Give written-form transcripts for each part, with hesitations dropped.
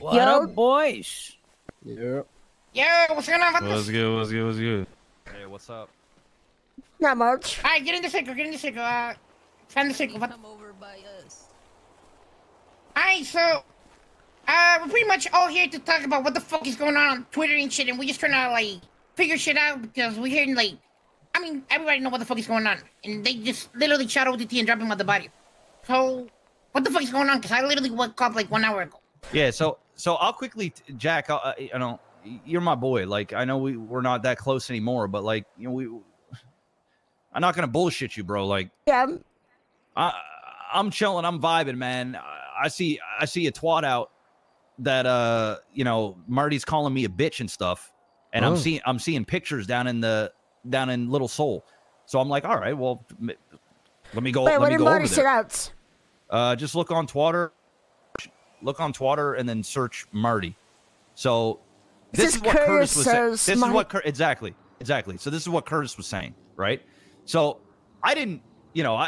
What up, boys? Yep. Yo, what's going on? What's good? Hey, what's up? Not much. Alright, get in the circle, find the circle. Come over by us. Alright, so, we're pretty much all here to talk about what the fuck is going on Twitter and shit, and we're just trying to, like, figure shit out, because we're hearing, like, I mean, everybody know what the fuck is going on, and they just literally shot OTT and dropped him on the body. So, what the fuck is going on? Because I literally woke up, like, 1 hour ago. Yeah, so I'll quickly, Jack, you know, you're my boy. Like, I know we're not that close anymore, but, like, you know, I'm not gonna bullshit you, bro. Like, yeah, I'm chilling, I'm vibing, man. I see a twat out that you know, Marty's calling me a bitch and stuff, and I'm seeing pictures down in Little Seoul. So I'm like, all right, well, let me go. Wait, let me go over there. Out? Just look on Twitter, and then search Marty. So this is what Curtis was saying. This is what exactly. So this is what Curtis was saying, right? So I didn't, you know,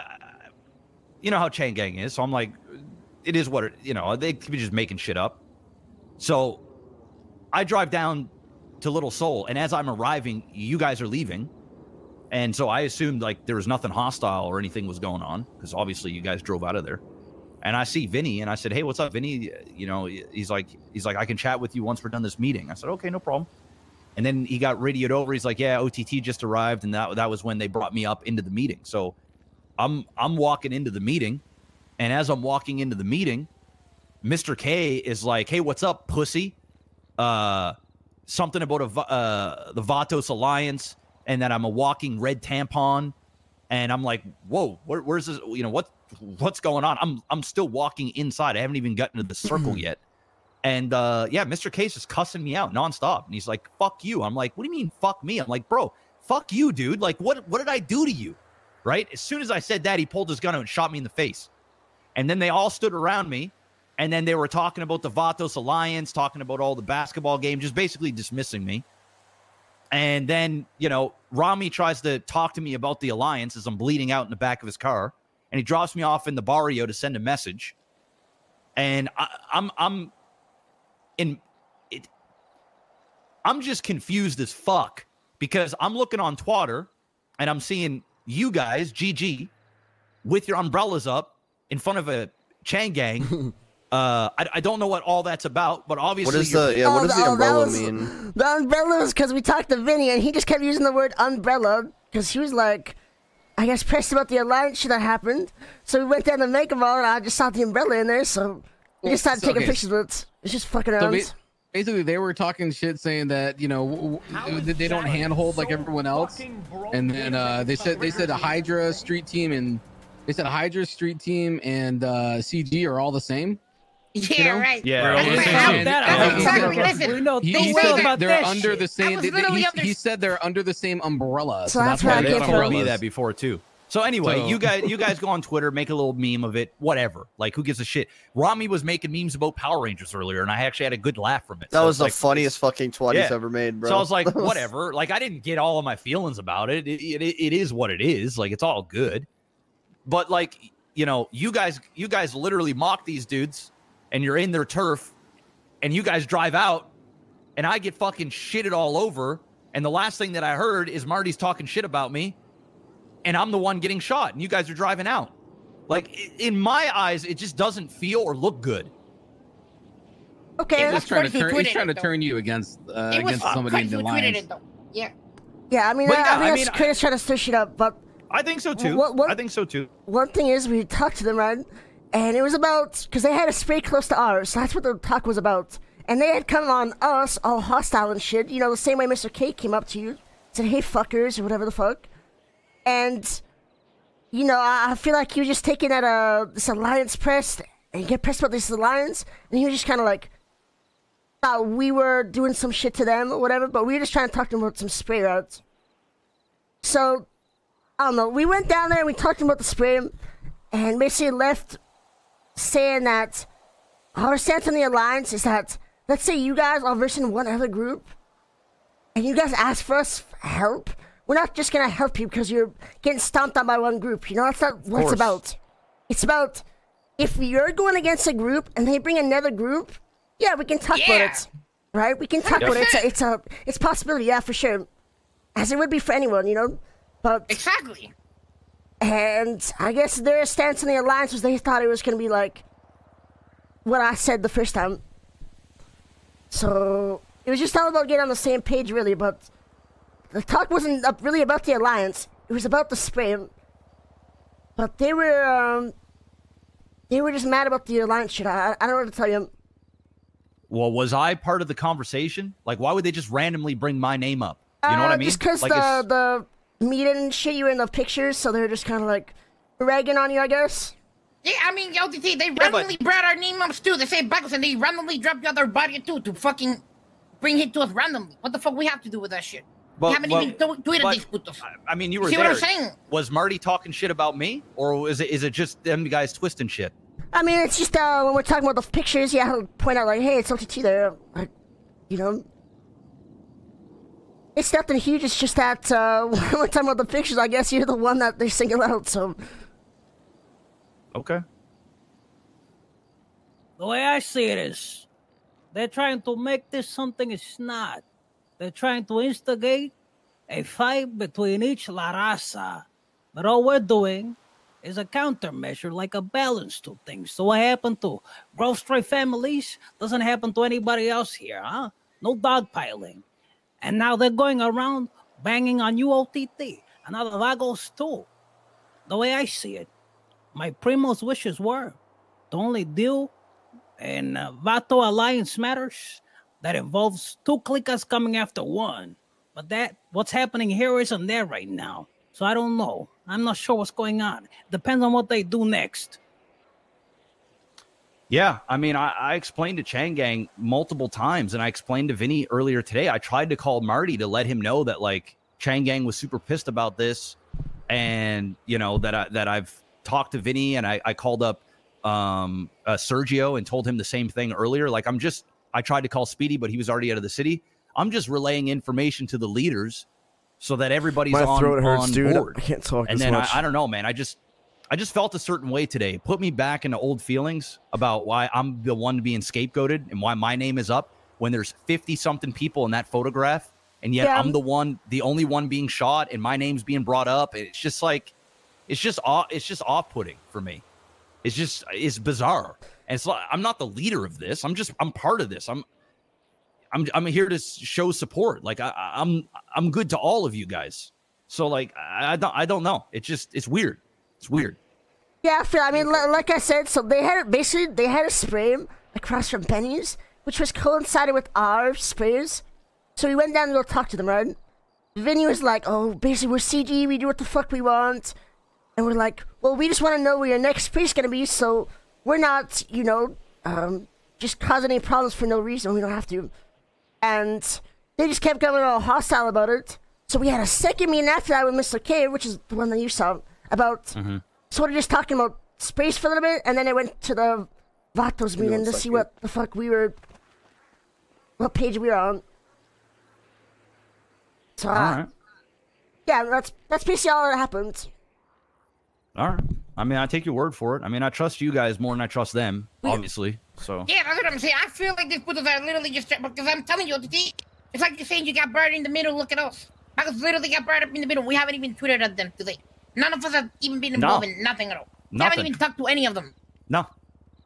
you know how Chain Gang is. So I'm like, it is what it, you know, they could be just making shit up. So I drive down to Little Seoul, and as I'm arriving, you guys are leaving. And so I assumed like there was nothing hostile or anything was going on, because obviously you guys drove out of there. And I see Vinny, and I said, hey, what's up, Vinny? You know, he's like, I can chat with you once we're done this meeting. I said, okay, no problem. And then he got radioed over. He's like, yeah, OTT just arrived, and that was when they brought me up into the meeting. So I'm walking into the meeting, and as I'm walking into the meeting, Mr. K is like, hey, what's up, pussy? Something about the Vato Alliance, and that I'm a walking red tampon. And I'm like, whoa, where's this? You know, what's going on? I'm still walking inside. I haven't even gotten to the circle yet. And yeah, Mr. Case is cussing me out nonstop. And he's like, fuck you. I'm like, what do you mean, fuck me? I'm like, bro, fuck you, dude. Like, what did I do to you? Right? As soon as I said that, he pulled his gun out and shot me in the face. And then they all stood around me. And then they were talking about the Vatos Alliance, talking about all the basketball games, just basically dismissing me. And then, you know, Ramee tries to talk to me about the Alliance as I'm bleeding out in the back of his car. And he drops me off in the barrio to send a message. And I'm just confused as fuck, because I'm looking on Twitter and I'm seeing you guys, GG, with your umbrellas up in front of a Chang gang. I don't know what all that's about, but obviously, what does the umbrella mean? The umbrella is because we talked to Vinny and he just kept using the word umbrella because he was like, I guess pressed about the Alliance shit that happened. So we went down to make them all, and I just saw the umbrella in there, so we just started taking pictures with it. It's just fucking around. So basically, they were talking shit, saying that, you know, they don't handhold like everyone else, and then they said Hydra Street Team and CG are all the same. Yeah, you know? right. Yeah. He said they're under the same. He said they're under the same umbrella. So that's why they told me that before too. So anyway, you guys go on Twitter, make a little meme of it, whatever. Like, who gives a shit? Ramee was making memes about Power Rangers earlier, and I actually had a good laugh from it. That was the funniest fucking twat he's ever made, bro. So I was like, whatever. Like, I didn't get all of my feelings about it. It is what it is. Like, it's all good. But like, you know, you guys literally mock these dudes, and you're in their turf, and you guys drive out, and I get fucking shitted all over, and the last thing that I heard is Marty's talking shit about me, and I'm the one getting shot, and you guys are driving out. Like, in my eyes, it just doesn't feel or look good. Okay, he's trying to turn you against somebody in the Alliance. Yeah. Yeah, I mean, I think Chris trying to stir shit up, but I think so too. I think so too. One thing is, we talked to them, right? And it was about, because they had a spray close to ours, so that's what the talk was about. And they had come on us, all hostile and shit, you know, the same way Mr. K came up to you, said, hey, fuckers, or whatever the fuck. And, you know, I feel like you were just taking that, this Alliance press, and you get pressed about this Alliance, and you were just kind of like, thought we were doing some shit to them or whatever, but we were just trying to talk to them about some spray routes. So, I don't know, we went down there and we talked to them about the spray, and basically left saying that our stance on the Alliance is that, let's say you guys are versing one other group, and you guys ask for us help, we're not just gonna help you because you're getting stomped on by one group. You know, that's not what it's about. It's about, if you're going against a group and they bring another group, Yeah, we can talk about it, right? We can talk about it. It's a possibility, yeah, for sure. As it would be for anyone, you know? But exactly. And I guess their stance in the Alliance was they thought it was going to be like what I said the first time. So it was just all about getting on the same page, really, but the talk wasn't really about the Alliance. It was about the spray. But they were just mad about the Alliance shit. I don't know what to tell you. Well, was I part of the conversation? Like, why would they just randomly bring my name up? You know what I mean? Just because like the meeting and shit, you were in the pictures, so they're just kind of like ragging on you, I guess. Yeah, I mean, OTT, they randomly brought our name up too. They say backwards and they randomly dropped the other body too to fucking bring it to us randomly. What the fuck we have to do with that shit? We haven't even tweeted these putos. I mean, you were See there. what I'm saying? Was Marty talking shit about me, or is it just them guys twisting shit? I mean, it's just when we're talking about the pictures, yeah, I'll point out like, hey, it's OTT there, like, you know. It's nothing huge. It's just that when we're talking about the pictures, I guess you're the one that they single out. So. Okay. The way I see it is, they're trying to make this something it's not. They're trying to instigate a fight between each La Raza. But all we're doing is a countermeasure, like a balance to things. So what happened to Grove Street families doesn't happen to anybody else here, huh? No dogpiling. And now they're going around banging on you, OTT. And now the Vagos too. The way I see it, my primo's wishes were to only deal in Vato Alliance matters that involves two clickers coming after one. But what's happening here isn't there right now. So I don't know. I'm not sure what's going on. Depends on what they do next. Yeah, I mean, I explained to Chang Gang multiple times, and I explained to Vinny earlier today. I tried to call Marty to let him know that, like, Chang Gang was super pissed about this, and, you know, that I've talked to Vinny, and I called up Sergio and told him the same thing earlier. Like, I tried to call Speedy, but he was already out of the city. I'm just relaying information to the leaders so that everybody's on board. I can't talk and as then much. I don't know, man. I just felt a certain way today. It put me back into old feelings about why I'm the one being scapegoated and why my name is up when there's 50-something people in that photograph, and yet I'm the only one being shot, and my name's being brought up. It's just like, it's just off-putting for me. It's bizarre. And it's like, I'm not the leader of this. I'm part of this. I'm here to show support. Like I'm good to all of you guys. So like I don't know. It's weird. It's weird. Yeah, I mean, like I said, so they had a spray across from Benny's, which was coincided with our sprays. So we went down to go talk to them, right? Vinny was like, "Oh, basically we're CG, we do what the fuck we want," and we're like, "Well, we just want to know where your next spray's gonna be, so we're not, you know, just causing any problems for no reason. We don't have to." And they just kept going all hostile about it. So we had a second meeting after that with Mr. K, which is the one that you saw, about sort of just talking about sprays for a little bit, and then I went to the Vato's meeting to see what the fuck what page we were on. So, right. Yeah, that's basically all that happened. All right. I mean, I take your word for it. I mean, I trust you guys more than I trust them, obviously. So yeah, that's what I'm saying. I feel like these putos are literally just because I'm telling you, it's like you're saying you got buried in the middle. Look at us. I was literally got buried up in the middle. We haven't even tweeted at them today. None of us have even been involved in nothing at all. We haven't even talked to any of them. No.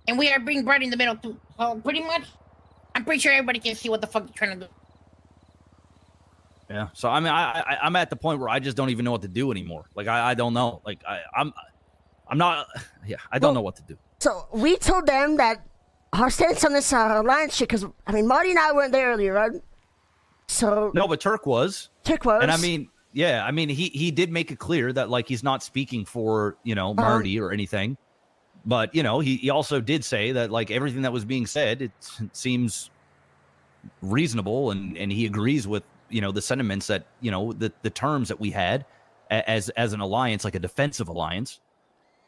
And we are being buried in the middle too. So pretty much, I'm pretty sure everybody can see what the fuck they're trying to do. Yeah. So I mean, I'm at the point where I just don't even know what to do anymore. Like I don't know. Like I'm not. Yeah, I don't know what to do. So we told them that our stance on this Alliance shit, because I mean, Marty and I weren't there earlier, right? So no, but Turk was. And I mean, yeah, I mean, he did make it clear that like he's not speaking for, you know, Marty or anything, but you know, he also did say that like everything that was being said, it seems reasonable, and he agrees with, you know, the sentiments that, you know, the terms that we had as an alliance, like a defensive alliance.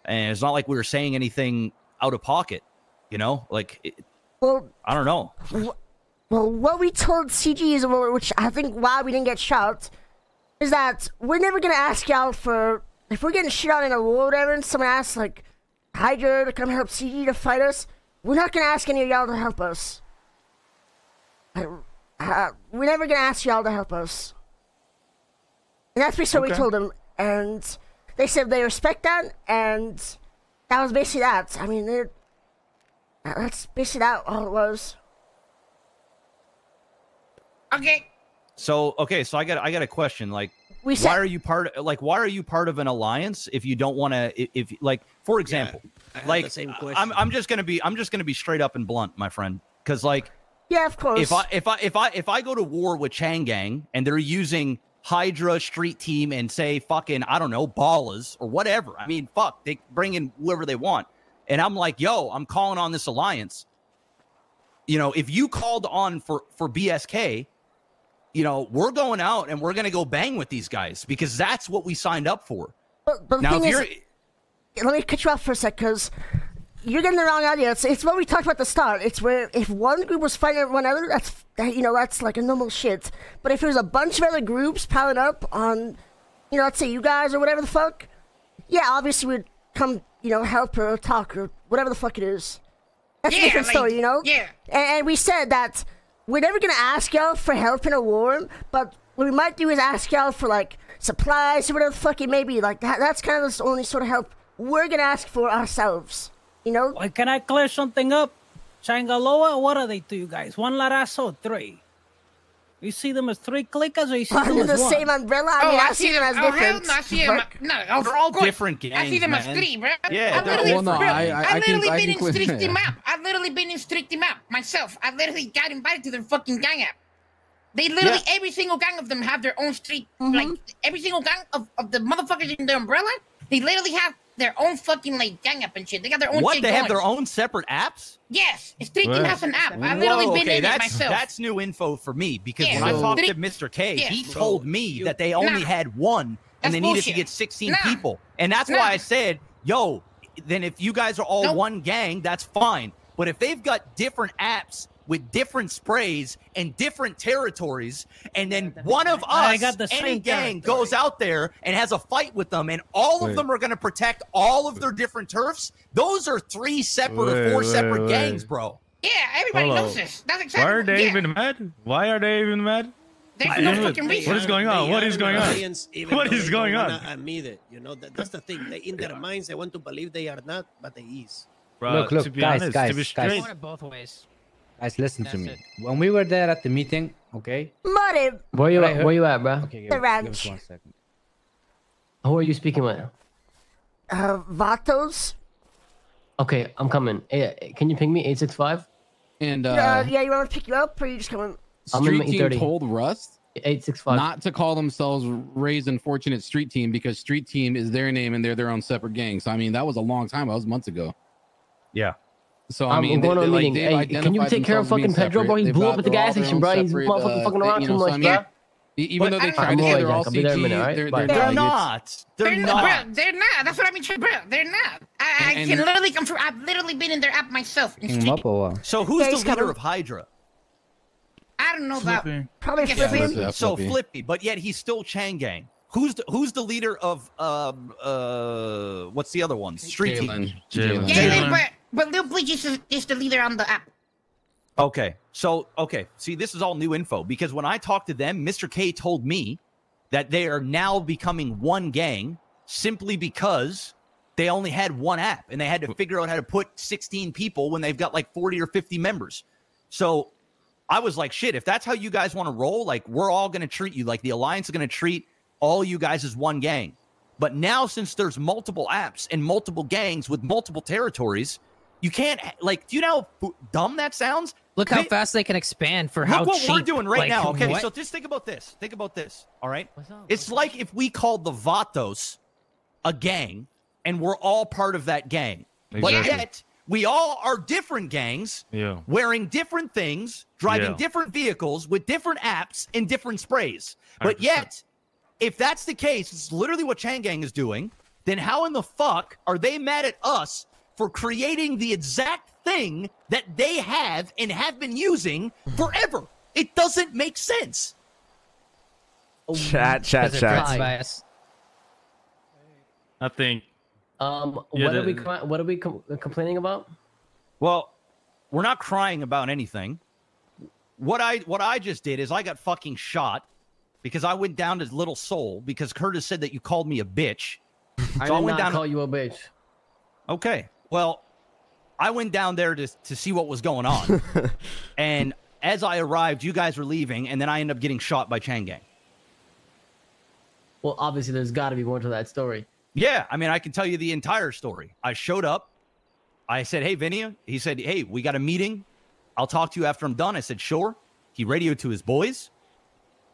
And it's not like we were saying anything out of pocket, you know, like, well, I don't know. Well, what we told CG is, which I think why we didn't get shot, is that we're never going to ask y'all for, if we're getting shit on in a war or whatever, and someone asks, like, Hydra to come help CG to fight us, we're not going to ask any of y'all to help us. we're never gonna ask y'all to help us. And that's basically what we told them, and they said they respect that, and that was basically that. I mean, that's basically that all it was. Okay. So I got a question. Like, why are you part of an alliance if you don't want to? If like, for example, like, the same question. I'm just gonna be straight up and blunt, my friend, because like, yeah, of course. If I go to war with Chang Gang and they're using Hydra Street Team and say fucking, I don't know, Ballas or whatever. I mean, fuck, they bring in whoever they want. And I'm like, yo, I'm calling on this alliance. You know, if you called on for BSK, you know, we're going out and we're going to go bang with these guys because that's what we signed up for. But now, let me cut you off for a sec, because you're getting the wrong idea. It's what we talked about at the start. It's where if one group was fighting one other, that's like a normal shit. But if there's a bunch of other groups piling up on, you know, let's say you guys or whatever the fuck, yeah, obviously we'd come, you know, help or talk or whatever the fuck it is. That's a different story, you know? Yeah. And we said that we're never gonna ask y'all for help in a war, but what we might do is ask y'all for, like, supplies or whatever the fuck it may be. Like, that's kind of the only sort of help we're gonna ask for ourselves. You know? Wait, can I clear something up? Changaloa, what are they to you guys? One Larazo or three? You see them as three clickers or you see them Under as the one? same umbrella? I mean, I see them as different. No, I see them. No, they're all different gangs, I see them as man. three, bro. Yeah, I've literally been in clear Street that. Team App. I've literally been in Street Team App myself. I literally got invited to their fucking gang app. They literally, every single gang of them have their own street. Like, every single gang of the motherfuckers in the umbrella, they literally have their own fucking, like, gang app and shit. They got their own What? shit They going. have their own separate apps? Yes. Street Team has an app. I've literally been in it myself. That's new info for me because Yeah. when I So- talked to Mr. K, he told me that they only had one and That's they needed bullshit. to get 16 people. And that's why I said, yo, then if you guys are all one gang, that's fine. But if they've got different apps with different sprays and different territories, and then one of us, any gang, goes out there and has a fight with them, and all of them are going to protect all of their different turfs, those are three separate or four separate gangs, bro. Yeah, everybody knows this. That's exactly. Why are they even mad? Why are they even mad? There's no fucking reason. What is going on? What is going on? What is going on? Admit it. You know, that's the thing. They, in their minds, they want to believe they are not, but they is. Bro, look, to be guys, honest, guys, to be straight, guys. Both ways. Guys, listen to me. When we were there at the meeting, okay? Motive. Where you at, bro? Okay, The ranch. give us 1 second. Who are you speaking with? Vatos. Okay, I'm coming. Hey, can you ping me 865? And Yeah, you want me to pick you up, or you just coming? I'm in Street Team 830. told Rust 865. not to call themselves Raised Unfortunate Street Team because Street Team is their name and they're their own separate gang. So I mean, that was a long time. That was months ago. Yeah. So I mean, I'm going to a meeting. they've Hey, can you identified take care of themselves as being fucking Pedro, bro? separate. He They've blew got up at the their gas own station, bro. He's separate, motherfucking fucking around you too know, so I much, mean, bro. Even though they try I'm to say Lloyd, they're all I'll be there in a CG, minute, all right? they're Bye. They're delegates. not. They're Bro, not. they're not. That's what I mean, bro. They're not. I And- can literally confirm. I've literally been in their app myself. In Him Street. up or what? So who's Yeah, the he's leader coming. of Hydra? I don't know that. Probably Yeah, Flippy. Yeah, So Flippy. Flippy, but yet he's still Chang Gang. Who's the leader of what's the other one? Street Team. Jalen. Yeah, but Lil Bleach is the leader on the app. Okay. So see, this is all new info because when I talked to them, Mr. K told me that they are now becoming one gang simply because they only had one app and they had to figure out how to put 16 people when they've got like 40 or 50 members. So I was like, shit, if that's how you guys want to roll, like we're all going to treat you like the Alliance is going to treat all you guys as one gang. But now since there's multiple apps and multiple gangs with multiple territories, you can't, like, do you know how dumb that sounds? Look how fast they can expand for how Look what cheap. we're doing right like, now. Okay, what? so just think about this. Think about this. All right. It's like if we called the Vatos a gang and we're all part of that gang. But Exactly. yet we all are different gangs, wearing different things, driving different vehicles with different apps and different sprays. But 100%. yet, if that's the case, it's literally what Chang Gang is doing, then how in the fuck are they mad at us for creating the exact thing that they have and have been using forever? It doesn't make sense. Chat. Bias. I think. What are we complaining about? Well, we're not crying about anything. what I just did is I got fucking shot because I went down to Little Soul because Curtis said that you called me a bitch. I So did went not down. call you a bitch. Okay. Well, I went down there to see what was going on. And as I arrived, you guys were leaving, and then I ended up getting shot by Chang Gang. Well, obviously, there's got to be more to that story. Yeah, I mean, I can tell you the entire story. I showed up. I said, hey, Vinny. He said, hey, we got a meeting. I'll talk to you after I'm done. I said, sure. He radioed to his boys.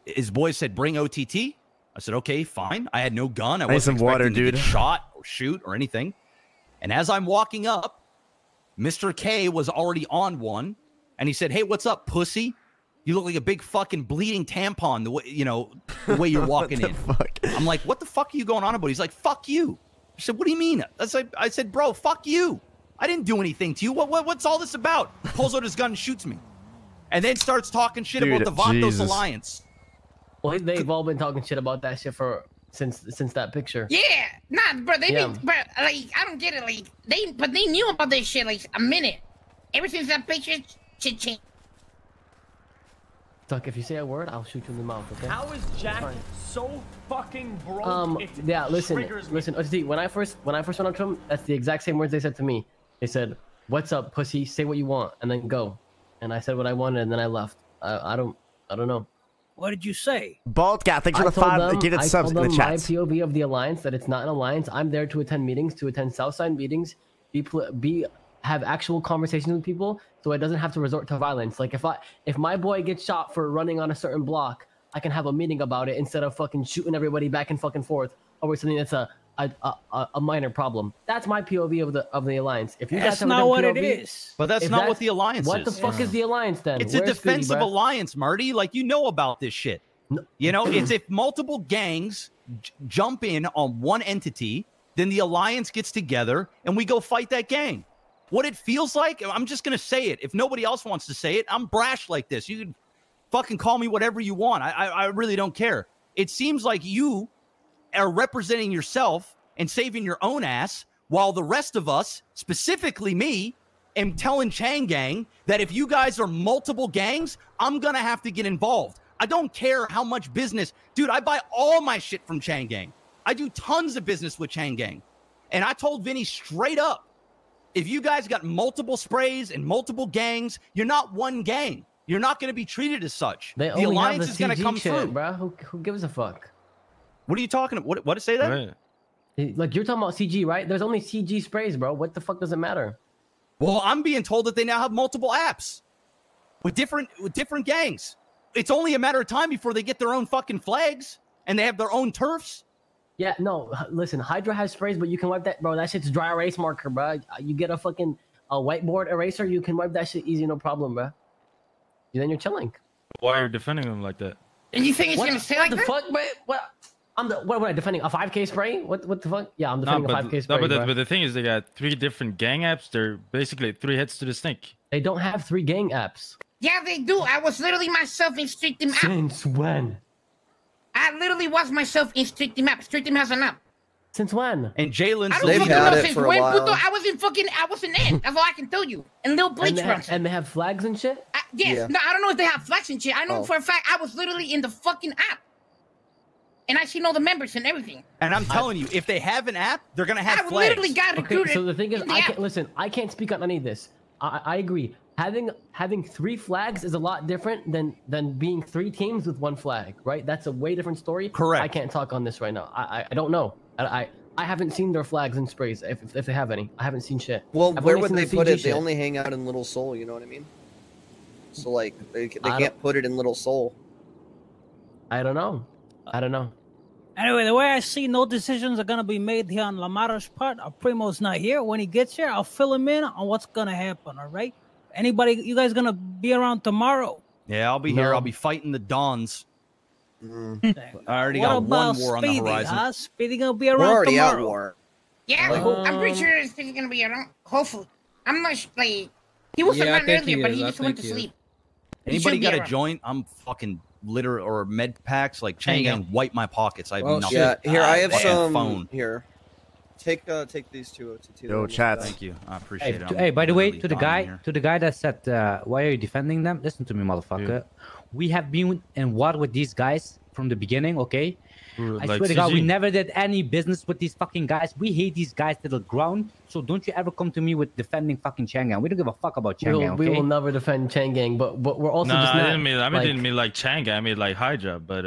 His boys said, bring OTT. I said, okay, fine. I had no gun. I wasn't expecting to get shot or shoot or anything. And as I'm walking up, Mr. K was already on one. And he said, hey, what's up, pussy? You look like a big fucking bleeding tampon the way, the way you're walking in. Fuck? I'm like, what the fuck are you going on about? He's like, fuck you. I said, what do you mean? I said, bro, fuck you. I didn't do anything to you. What's all this about? Pulls out his gun and shoots me. And then starts talking shit about the Vato Alliance. Well, they've all been talking shit about that shit since that picture. Yeah, nah, bro. Bro, like, I don't get it. Like, they knew about this shit like a minute. Ever since that picture, shit changed. Tuck, if you say a word, I'll shoot you in the mouth. Okay? How is Jack so fucking broke? Yeah. Listen. OTT, when I first went up to him, that's the exact same words they said to me. They said, "What's up, pussy? Say what you want, and then go." And I said what I wanted, and then I left. I don't know. What did you say? Bald cat, thanks for the 5 gifted subs in the chat. My POV of the alliance that it's not an alliance. I'm there to attend meetings, to attend Southside meetings, have actual conversations with people, so it doesn't have to resort to violence. Like if my boy gets shot for running on a certain block, I can have a meeting about it instead of fucking shooting everybody back and fucking forth over something that's a minor problem. That's my POV of the alliance. If you guys have not what POV, it is. But that's not what the alliance is. What the fuck is the alliance then? It's a defensive alliance, Marty. Like, you know about this shit. No. It's if multiple gangs jump in on one entity, then the alliance gets together and we go fight that gang. What it feels like, I'm just going to say it. If nobody else wants to say it, I'm brash like this. You can fucking call me whatever you want. I really don't care. It seems like you are representing yourself and saving your own ass, while the rest of us, specifically me, am telling Chang Gang that if you guys are multiple gangs, I'm going to have to get involved. I don't care how much business. Dude, I buy all my shit from Chang Gang. I do tons of business with Chang Gang. And I told Vinny straight up, if you guys got multiple sprays and multiple gangs, you're not one gang. You're not going to be treated as such. The alliance is going to come shit, through. Bro. Who gives a fuck? What are you talking about? What to say that? Right. Like, you're talking about CG, right? There's only CG sprays, bro. What the fuck does it matter? Well, I'm being told that they now have multiple apps with different gangs. It's only a matter of time before they get their own fucking flags and they have their own turfs. Yeah, no, listen, Hydra has sprays, but you can wipe that, bro. That shit's dry erase marker, bro. You get a whiteboard eraser, you can wipe that shit easy, no problem, bro. Then you're chilling. Why are you defending them like that? And you think it's gonna stay like the that? Fuck, bro? What am I defending? A 5K spray? What the fuck? Yeah, I'm defending a 5K spray. But the thing is, they got 3 different gang apps. They're basically 3 heads to the snake. They don't have 3 gang apps. Yeah, they do. I was literally myself in Street Team app. Since when? I literally was myself in Street Team app. Street Team has an app. Since when? And Jalen's They've had it for a while. I was in it. That's all I can tell you. And Lil Bleach runs. And they have flags and shit? Yes. Yeah. No, I don't know if they have flags and shit. I know for a fact I was literally in the fucking app. And I seen all the members and everything. And I'm telling you, if they have an app, they're going to have flags. I literally got recruited. Okay, so the thing is, I can't speak on any of this. I agree. Having 3 flags is a lot different than being 3 teams with 1 flag, right? That's a way different story. Correct. I can't talk on this right now. I don't know. I haven't seen their flags and sprays, if they have any. I haven't seen shit. Well, I've where only would seen they the put CG it? They shit. only hang out in Little Soul, you know what I mean? So, like, they can't put it in Little Soul. I don't know. Anyway, the way I see no decisions are going to be made here on Lamara's part. Primo's not here. When he gets here, I'll fill him in on what's going to happen, all right? Anybody, you guys going to be around tomorrow? Yeah, I'll be here. I'll be fighting the Dons. I already What got about one war on the Speedy, horizon. huh? Speedy going to be around We're already tomorrow. at war. Yeah, I'm pretty sure it's going to be around. Hopefully. I'm not like he was around earlier, but he just went to sleep. Anybody got a joint? I'm fucking litter or med packs. Like Chang Gang, wipe my pockets. I have nothing. Yeah, here I have I some. phone. Here, Take these two OTT. Yo, chat. Thank you. I appreciate it. Hey, by the way, to the guy that said, why are you defending them? Listen to me, motherfucker. We have been in war with these guys from the beginning, okay? I swear to God, we never did any business with these fucking guys. We hate these guys to the ground. So don't you ever come to me with defending fucking Chang Gang. We don't give a fuck about Chang Gang, okay? We will never defend Chang Gang, but we're also just not... I didn't mean like Chang Gang. I mean like Hydra, but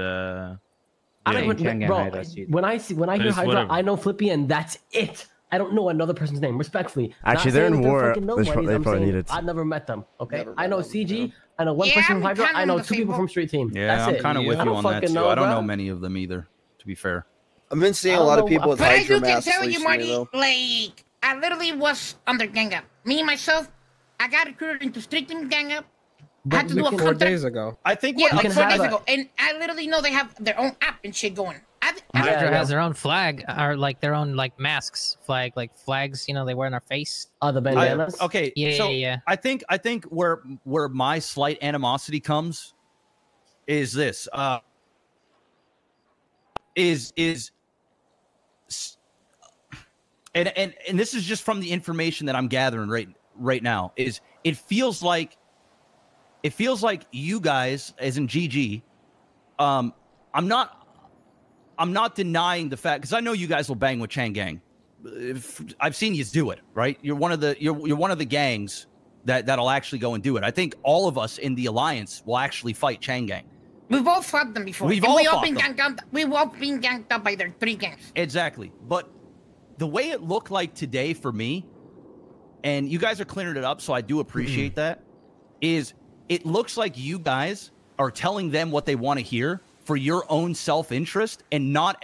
I don't even, bro, when I hear Hydra, I know Flippy, and that's it. I don't know another person's name, respectfully. Actually, they're in war. They probably need it. I've never met them, okay? I know CG, I know one person from Hydra, I know 2 people from Street Team. Yeah, I'm kind of with you on that, too. I don't know many of them either, to be fair. I've been seeing a lot of people with Hydra masks But I do can tell you, Marty, though. like, I literally was under gang up. Me, myself, I got recruited into Street Team gang up. I had to do a 4 days ago. I think like 4 days ago. And I literally know they have their own app and shit going. Hydra has their own flag, or like their own like masks, like flags. You know, they wear on our face. Oh, the bandanas. Okay, yeah. I think where my slight animosity comes is this. And this is just from the information that I'm gathering right now. Is it feels like you guys, as in GG, I'm not denying the fact, because I know you guys will bang with Chang Gang. I've seen you do it, right? You're one of the gangs that'll actually go and do it. I think all of us in the Alliance will actually fight Chang Gang. We've all fought them before. We've all been ganked up by their 3 gangs. Exactly. But the way it looked like today for me, and you guys are clearing it up, so I do appreciate that, is it looks like you guys are telling them what they want to hear for your own self-interest and not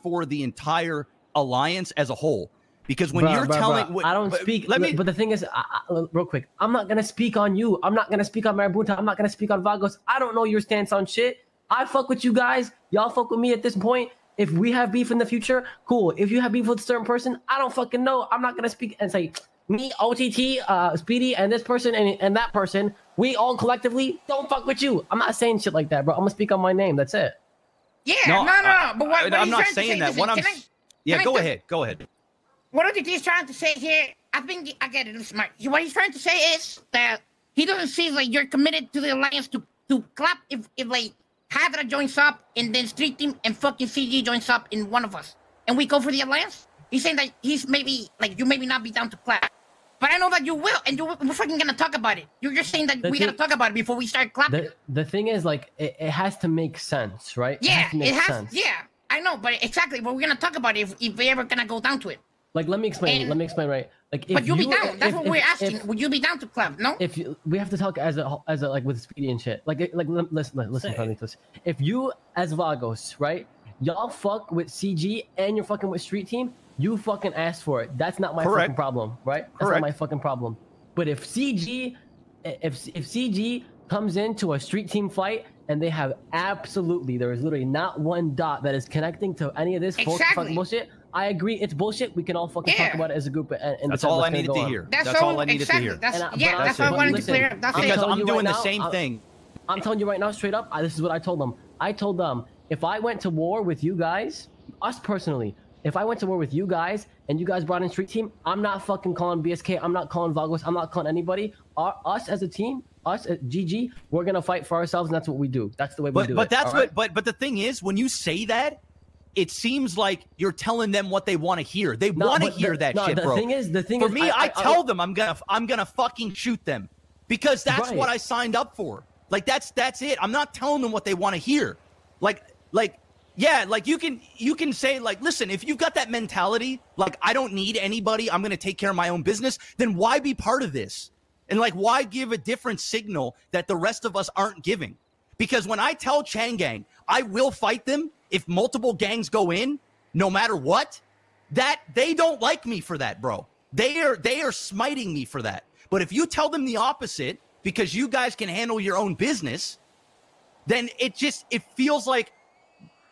for the entire Alliance as a whole. Because when you're telling... I don't speak... But the thing is, real quick, I'm not going to speak on you. I'm not going to speak on Marabunta. I'm not going to speak on Vagos. I don't know your stance on shit. I fuck with you guys. Y'all fuck with me at this point. If we have beef in the future, cool. If you have beef with a certain person, I don't fucking know. I'm not going to speak and say, me, OTT, Speedy, and this person, and that person, we all collectively don't fuck with you. I'm not saying shit like that, bro. I'm going to speak on my name. That's it. Yeah, no. But what I'm not saying that. Go ahead. Go ahead. What OTT is trying to say here, I think I get it. Listen, Mark. What he's trying to say is that he doesn't see like you're committed to the Alliance to clap if like Hydra joins up and then Street Team and fucking CG joins up in one of us and we go for the Alliance. He's saying that he's maybe like you maybe not be down to clap, but I know that you will, and we're fucking gonna talk about it. You're just saying that we gotta talk about it before we start clapping. The thing is, like, it has to make sense, right? Yeah, it has sense. Yeah, I know, but exactly. But we're gonna talk about it if we ever gonna go down to it. Like, let me explain. Right? Like, but you'll be down. That's what we're asking. Would you be down to club? No. We have to talk as a like with Speedy and shit. Like listen, Carlitos. If you as Vagos, right? Y'all fuck with CG and you're fucking with Street Team. You fucking asked for it. That's not my fucking problem, right? That's not my fucking problem. But if CG comes into a Street Team fight and they have there is literally not one dot that is connecting to any of this fucking bullshit. I agree, it's bullshit. We can all fucking talk about it as a group. And that's all I needed to hear. That's all I needed to hear. That's what I wanted to clear up. Because I'm doing the same thing. I'm telling you right now, straight up, this is what I told them. I told them, if I went to war with you guys, us personally, if I went to war with you guys and you guys brought in Street Team, I'm not fucking calling BSK. I'm not calling Vagos. I'm not calling anybody. Us as a team, us at GG, we're gonna fight for ourselves, and that's what we do. That's the way we do it. But that's what. But the thing is, when you say that, it seems like you're telling them what they want to hear. They want to hear that shit, bro. The thing for is, me, I tell them I'm gonna fucking shoot them because that's what I signed up for. Like that's it. I'm not telling them what they want to hear. Yeah, like you can say like, listen, if you've got that mentality, like I don't need anybody, I'm gonna take care of my own business. Then why be part of this? And like, why give a different signal that the rest of us aren't giving? Because when I tell Chang Gang, I will fight them if multiple gangs go in, no matter what, that they don't like me for that, bro. They are smiting me for that. But if you tell them the opposite, because you guys can handle your own business, then it feels like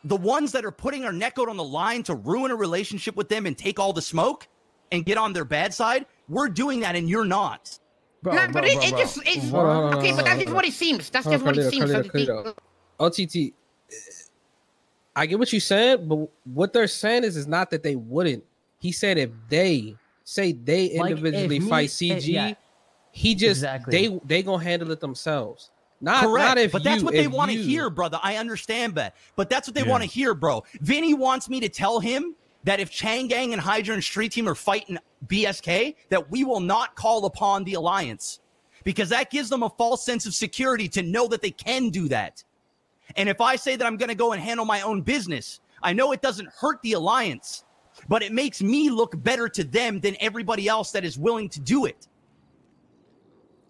the ones that are putting our neck out on the line to ruin a relationship with them and take all the smoke and get on their bad side, we're doing that and you're not. But that's just what it seems. That's just what it seems. OTT, I get what you said, but what they're saying is not that they wouldn't he said if they individually fight CG, he just they gonna handle it themselves. Not if but that's what they want to hear, brother. I understand that, but that's what they want to hear, bro. Vinny wants me to tell him that if Chang Gang and Hydra and Street Team are fighting BSK, that we will not call upon the Alliance, because that gives them a false sense of security to know that they can do that. And if I say that I'm going to go and handle my own business, I know it doesn't hurt the Alliance, but it makes me look better to them than everybody else that is willing to do it.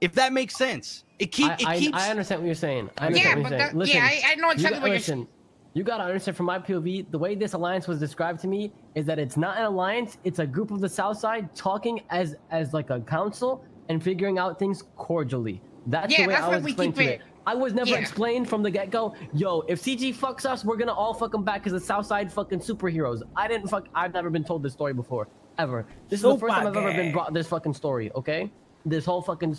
If that makes sense. I understand what you're saying. I understand what you're saying. Listen, I know exactly what you're saying. You gotta understand from my POV, the way this alliance was described to me is that it's not an alliance, it's a group of the South Side talking as like a council and figuring out things cordially. That's the way I was explained to it. I was never explained from the get-go, yo, if CG fucks us, we're gonna all fuck them back because the South Side fucking superheroes. I've never been told this story before, ever. This is the first time I've ever been brought this fucking story, okay? This whole fucking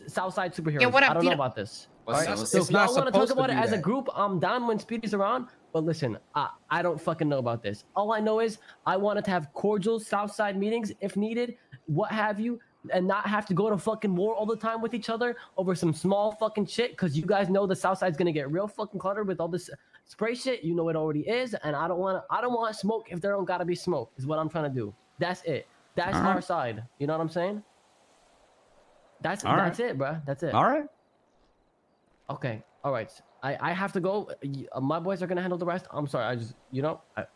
Southside superheroes. Yeah, what up, I don't know about this. Right? So if y'all want to talk about it as a group, I'm down when Speedy's around. But listen, I don't fucking know about this. All I know is I wanted to have cordial Southside meetings if needed, what have you, and not have to go to fucking war all the time with each other over some small fucking shit. Because you guys know the Southside's gonna get real fucking cluttered with all this spray shit. You know it already is, and I don't want smoke if there don't gotta be smoke. Is what I'm trying to do. That's it. That's our side. You know what I'm saying? That's it, bro. That's it. All right. Okay. All right. I have to go. My boys are gonna handle the rest. I'm sorry.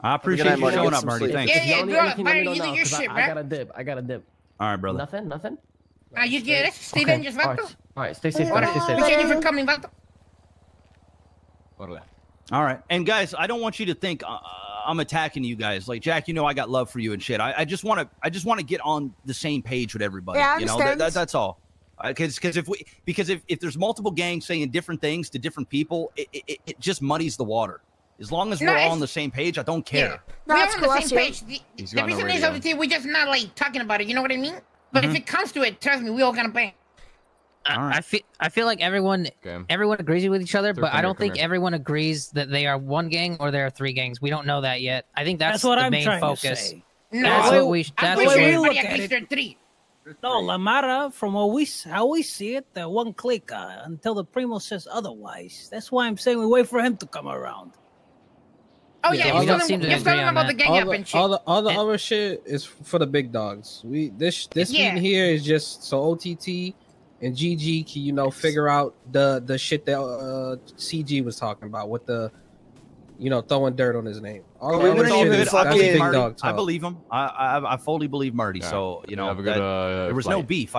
I appreciate you showing up, Marty. Thanks. Yeah, bro. You do your shit, bro. I gotta dip. All right, brother. Nothing. You get it. Stay dangerous, Vato. All right. Stay safe. Stay safe. Appreciate you for coming, Vato. All right. And guys, I don't want you to think I'm attacking you guys. Like, Jack, you know I got love for you and shit. I just want to get on the same page with everybody. Yeah, I you know, that's all. Because if there's multiple gangs saying different things to different people, it just muddies the water. As long as we're all on the same page, I don't care. Yeah. We're on the same page. The reason is OTT, we're just not like talking about it. You know what I mean? But if it comes to it, trust me, we all gonna bang. I feel like everyone agrees with each other, but I don't think everyone agrees that they are one gang or there are three gangs. We don't know that yet. I think that's what the I'm main trying focus. to say. No, that's what we look at it. No, Lamara, from how we see it, they're one clique until the Primo says otherwise. That's why I'm saying we wait for him to come around. Oh yeah, just tell him about the gang up and shit. All the other shit is for the big dogs. This meeting here is just so OTT and GG can figure out the shit that CG was talking about with the throwing dirt on his name. I believe him. I fully believe Marty. Yeah. So there was no beef.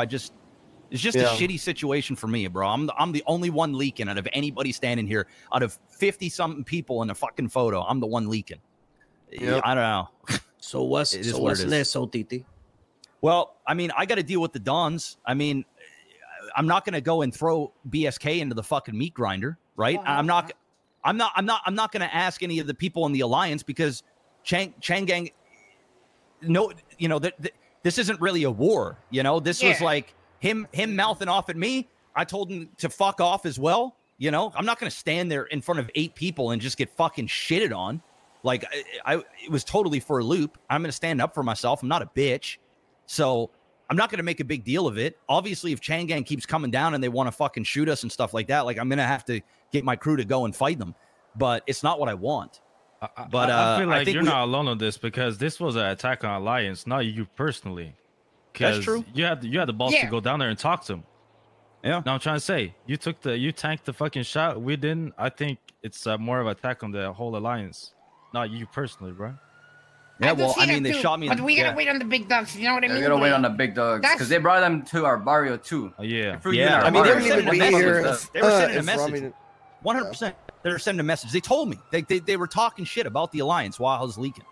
It's just a shitty situation for me, bro. I'm the only one leaking out of anybody standing here. Out of 50-something people in a fucking photo, I'm the one leaking. Yep. I don't know. So what's next, OTT? Well, I mean, I got to deal with the Dons. I mean, I'm not going to go and throw BSK into the fucking meat grinder, right? I'm not going to ask any of the people in the Alliance because Chang Gang. No, this isn't really a war. This was like him mouthing off at me. I told him to fuck off as well. I'm not going to stand there in front of 8 people and just get fucking shitted on. Like it was totally for a loop. I'm going to stand up for myself. I'm not a bitch. So I'm not going to make a big deal of it. Obviously, if Chang Gang keeps coming down and they want to fucking shoot us and stuff like that, like I'm going to have to get my crew to go and fight them. But it's not what I want. But I feel like you're not alone on this because this was an attack on Alliance, not you personally. That's true. You had the balls to go down there and talk to him. Yeah. Now I'm trying to say you tanked the fucking shot. We didn't. I think it's more of an attack on the whole Alliance, not you personally, bro. Yeah, well, I mean, they shot me. But we gotta wait on the big dogs. You know what I mean? We gotta wait on the big dogs because they brought them to our barrio too. Oh, yeah. I mean, they were sending a message. They were sending a message. 100%. They were sending a message. They told me they were talking shit about the Alliance while I was leaking,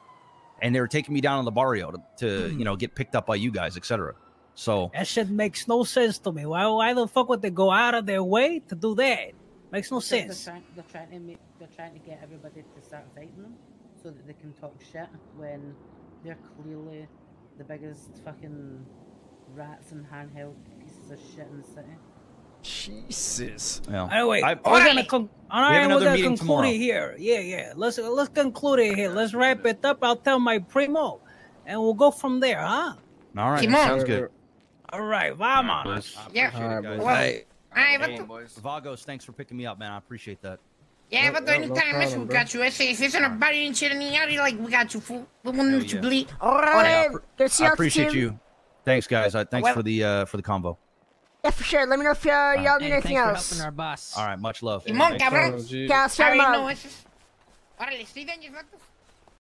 and they were taking me down on the barrio to get picked up by you guys, etc. So that shit makes no sense to me. Why the fuck would they go out of their way to do that? Makes no sense. They're trying to get everybody to start fighting them so that they can talk shit when they're clearly the biggest fucking rats and handheld pieces of shit in the city. Jesus. Yeah. Anyway, we're gonna conclude it here. Yeah. Let's conclude it here. Let's wrap it up. I'll tell my Primo. and we'll go from there, huh? All right, sounds good. All right, vamos. Yeah. All right, boys. Vagos, thanks for picking me up, man. I appreciate that. Yeah, but anytime, no we got you. If it's in a body and shit in the area, like, we got you, fool. We won't let you bleed. All right. I appreciate you. Thanks, guys. Thanks for the convo. Yeah, for sure. Let me know if y'all need anything else. Thanks for helping our boss. All right, much love. Simón, cabrón. Gracias, hermano. Órale, ¿sí, Benji, vatos?